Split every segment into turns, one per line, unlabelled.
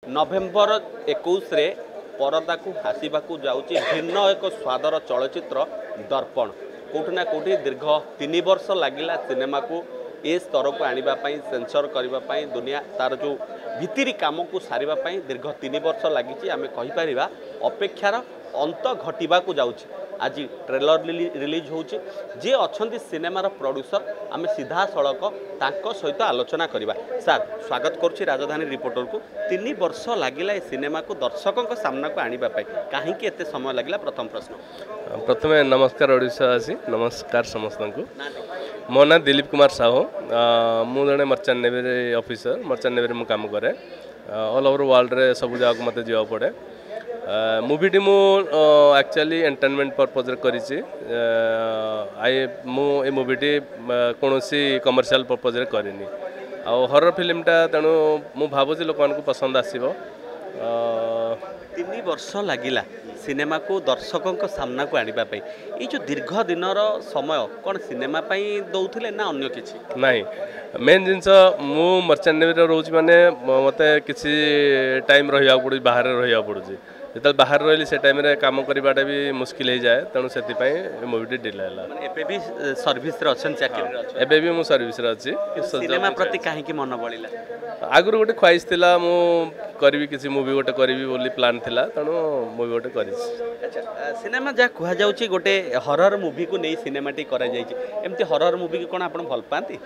नवेम्बर 21 रे परदा को हासिबा को जाउची भिन्न एक स्वादर चलचित्र दर्पण कोठना कोठी दीर्घ 3 वर्ष लागिला सिनेमा को ए स्तर को आनिबा पई सेंसर करिबा पई दुनिया तार जो भितरी काम को सारिबा पई दीर्घ 3 वर्ष लागिची आमे कहि परिबा अपेक्षार अंत घटिबा को जाउची। आज ट्रेलर रिलीज होची जे अछंती सिनेमार प्रोड्यूसर आमे सीधा सड़क तांको सहित आलोचना करिबा। सर स्वागत करूची राजधानी रिपोर्टर को। 3 वर्ष लागिला ए सिनेमा को दर्शकों को सामना को आनिबा पई काहे कि एते समय लागिला प्रथम प्रश्न।
प्रथमे नमस्कार ओडिशावासी नमस्कार समस्त को। मो ना दिलीप कुमार साहू मु जने merchant navy officer merchant navy मु काम करे ऑल ओवर वर्ल्ड रे सब जगह मते जीवा पड़े। मुवीटी मु एक्चुअली एंटरटेनमेंट पर्पज रे करिछि मु ए मुवीटी कोनोसी कमर्शियल पर्पज रे करिनी आ हॉरर फिल्मटा तेणु मु भाबुछि लोक को पसंद आसीबो।
3 वर्ष लागिला सिनेमा को दर्शकों को सामना को आनिबा पई ए जो दीर्घ दिनर समय कोन सिनेमा पई दउथिले ना अन्य किछि
नहीं मेन जिनस मु मर्चेंट नेवी रोज माने मते किसी टाइम रहिया पड़ू बाहर रहिया पड़ुछि जो बाहर रही से टाइम रे काम करवाटा भी मुश्किल हो जाए तेणु से मुवीटी डिले है।
भी सर्विस रे अछन चाकरी रे अछन
एबे भी मु सर्विस रे अछि।
सिनेमा प्रति काहे कि मन बळिला
आगुर गोटे ख्वाहिश थिला मु करबी किसी मूवी गोटे करबी बोली प्लान थिला तेणु मूवी गोटे करिछि।
अच्छा सिनेमा जा कुहा जाउची गोटे हॉरर मूवी को नै सिनेमाटी करा जाइछि एमती हॉरर मूवी को कोन आपण भल पांती?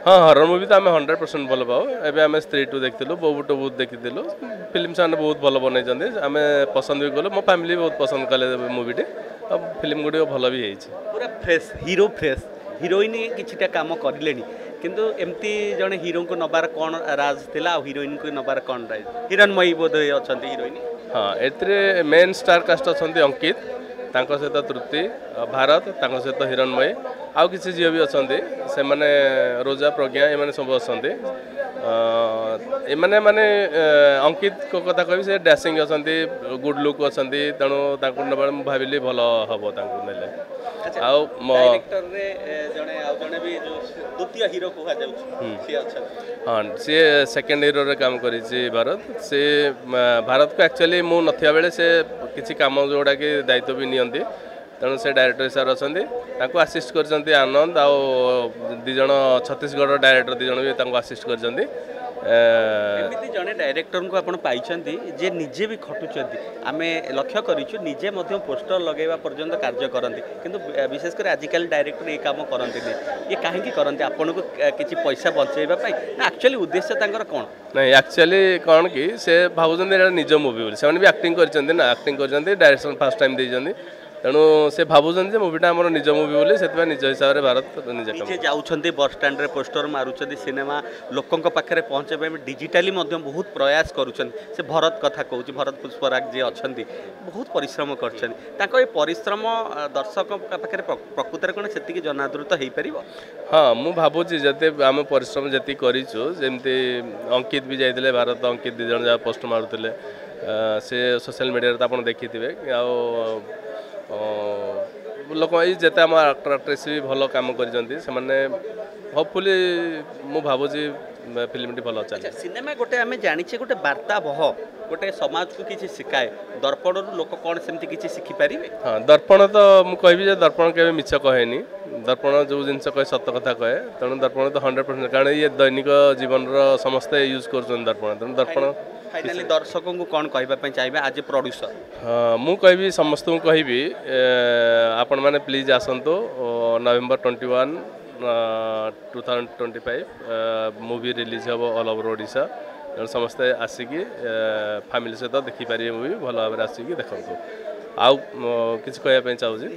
हां हॉरर मूवी तो आमे 100% भल पाओ। एबे आमे स्त्री 2 देखिथिलु बहुत देखिथिलु फिल्म सान बहुत भल बनै जंदे आमे पसंद भी गलो मो फैमिली बहुत पसंद कले मूवीटी अब फिल्म गुडी भल भी हेछि
पूरा फ्रेश हीरो फ्रेश हिरोइन किछिटा काम करलेनी किंतु एमती जने हीरो को नबार कोन राज थिला आ हीरोइन को नबार कोन राज हिरणमयी बोध अछंती हिरोइन।
हां एतरे मेन स्टार कास्ट अछंती अंकित तांको सहित तृप्ति भारत तांको सहित हिरणमयी आउ किसी झील भी अछंती से माने रोजा प्रज्ञा ए माने सब अछंती एमाने माने अंकित को कथा कहि से डैशिंग अछंती गुड लुक अछंती तेणु तांको नबार भाबिली भलो हबो तांको नेले आउ
डायरेक्टर रे जने आउ जने भी जो द्वितीय हीरो को जाउछ सी अछन।
हां से सेकंड हीरो रे काम करि छी भारत से भारत को एक्चुअली मु नथिया बेले से किछि काम जोडा के दायित्व भी नियंती तेणु से डायरेक्टर सर अच्छा आसिस्ट कर आनंद आउ दीज छत्तीसगढ़ डायरेक्टर दीज भी आसिस्ट कर
जड़े डायरेक्टर को आपण पाइछंती जे निजे भी खटुचंती आमे लक्ष्य करिछु निजे मध्य पोस्टर लगेवा पर्यंत कार्य करंती किंतु विशेष कर आजिकल डायरेक्टर ए काम करंती ये काहे की करंती आपण को किछि पैसा बचेबा पई ना एक्चुअली उद्देश्य तांकर कोन
नहीं एक्चुअली कौन कि से भावुन निज मूवी बोली से भी एक्टिंग करछंती ना एक्टिंग करछंती डायरेक्शन फर्स्ट टाइम देछंती तेणु से भावुन जे मूवीटा हमर निज मूवी बोली से निज हिसाब से भारत निजे
जाउछंती बस स्टैंड रे पोस्टर मारुछंती सिनेमा लोकन पाखे पहुँचे डिजिटाली बहुत प्रयास करुछंती से भरत कथा कहूँ भरत पुष्पराग जी अच्छी बहुत परिश्रम कर परिश्रम दर्शक पाखे प्रकृत कौन से जनादृत हो पार।
हाँ मु भावुची जते आम परिश्रम जी करूँ जमती अंकित भी जाते भारत अंकित दीज जहाँ पोस्ट मारुले से सोशल मीडिया आप देखिथे लोक जिते आम आक्टर आक्ट्रेस भी भल कम कर होपफुली मु भावुची फिल्मटी भल चले।
सिनेमा गोटे आम जाचे गोटे वार्ता बह गोटे समाज को किसी शिखाए दर्पण लोक कौन सेमती किसी शिखिपारे।
हाँ दर्पण तो मुझे दर्पण के मिछ कहेनी दर्पण जो जिन कहे सत कथा कहे तेणु दर्पण तो 100% कारण ये दैनिक जीवन समस्ते यूज कर दर्पण तेणु दर्पण
फाइनाली दर्शकों को कौन कहवाई चाहिए आज प्रोड्यूसर।
हाँ मु कहि समस्त को कहि आपण मैंने प्लीज आसतु नवेम्बर 21 2025 मूवी रिलीज हम ऑल ओवर ओडिशा तेणु समस्ते आसिकी फैमिली सहित देखिपारे मूवी भल भाव आसिकी देखु आउ किसी कहवाई चाहूँगी।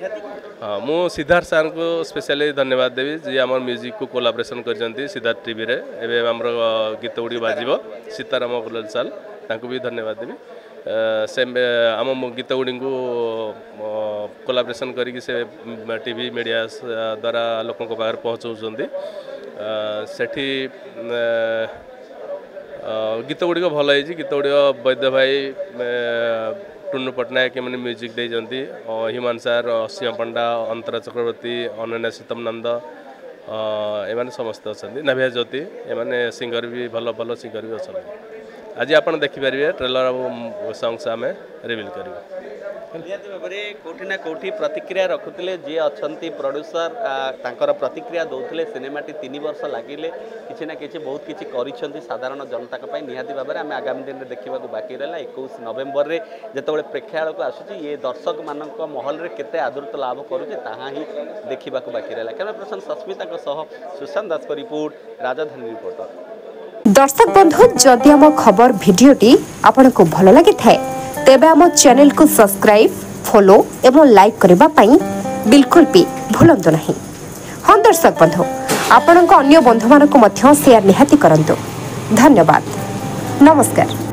हाँ मु सिद्धार्थ सर को स्पेशली धन्यवाद देवी जी आम म्यूजिक को कोलाब्रेसन कर सिद्धार्थ टीवी रे एवं आम गीत गुड़ी बाजिब सीताराम गुलाल साल तांको भी धन्यवाद देवी से आम गीत गुड़ी को कोलाब्रेसन करी से टीवी मीडिया द्वारा लोकों पाखे पहुँचाऊँच सेठी गीत गुड़ी भल है गीत गुड़ी वैद्य भाई टुन्नू पट्टनायक मैंने म्यूजिक देती ह्यूमान सार असीम पंडा अंतरा चक्रवर्ती अनन्या सीतम नंद एमाने समस्त अच्छा नाभिया ज्योति एमाने सिंगर भी भल भल सिंगर भी अच्छा आज आप देखिपारे ट्रेलर और सॉन्ग्स आम रिवील कर
निहाती भाव में कौटी ना कौटी प्रतिक्रिया रखुले जी अच्छा प्रोड्यूसर तांकर प्रतिक्रिया दौले सिनेमाटी 3 वर्ष लगिले किसी ना किसी बहुत किसी कर साधारण जनता निहाती भाव में आम आगामी दिन में देखा बाकी रहा 21 नवेम्बर में जिते प्रेक्षालय को आसूँ ये दर्शक मान महल में केते आदृत लाभ करुचे ही देखा बाकी रहा कैमरा पर्सन सस्मिता सुशांत दास को रिपोर्ट राजधानी रिपोर्टर।
दर्शक बंधु जदि आम खबर भिडियोटी आपन को भल लगी थाए तेबे आम चैनल को सब्सक्राइब फॉलो एवं लाइक करबा पई बिल्कुल भी भूलंतु नहीं। हाँ दर्शक बंधु आपण अन्य बंधु मानक मध्य शेयर निहाती करंतु। धन्यवाद नमस्कार।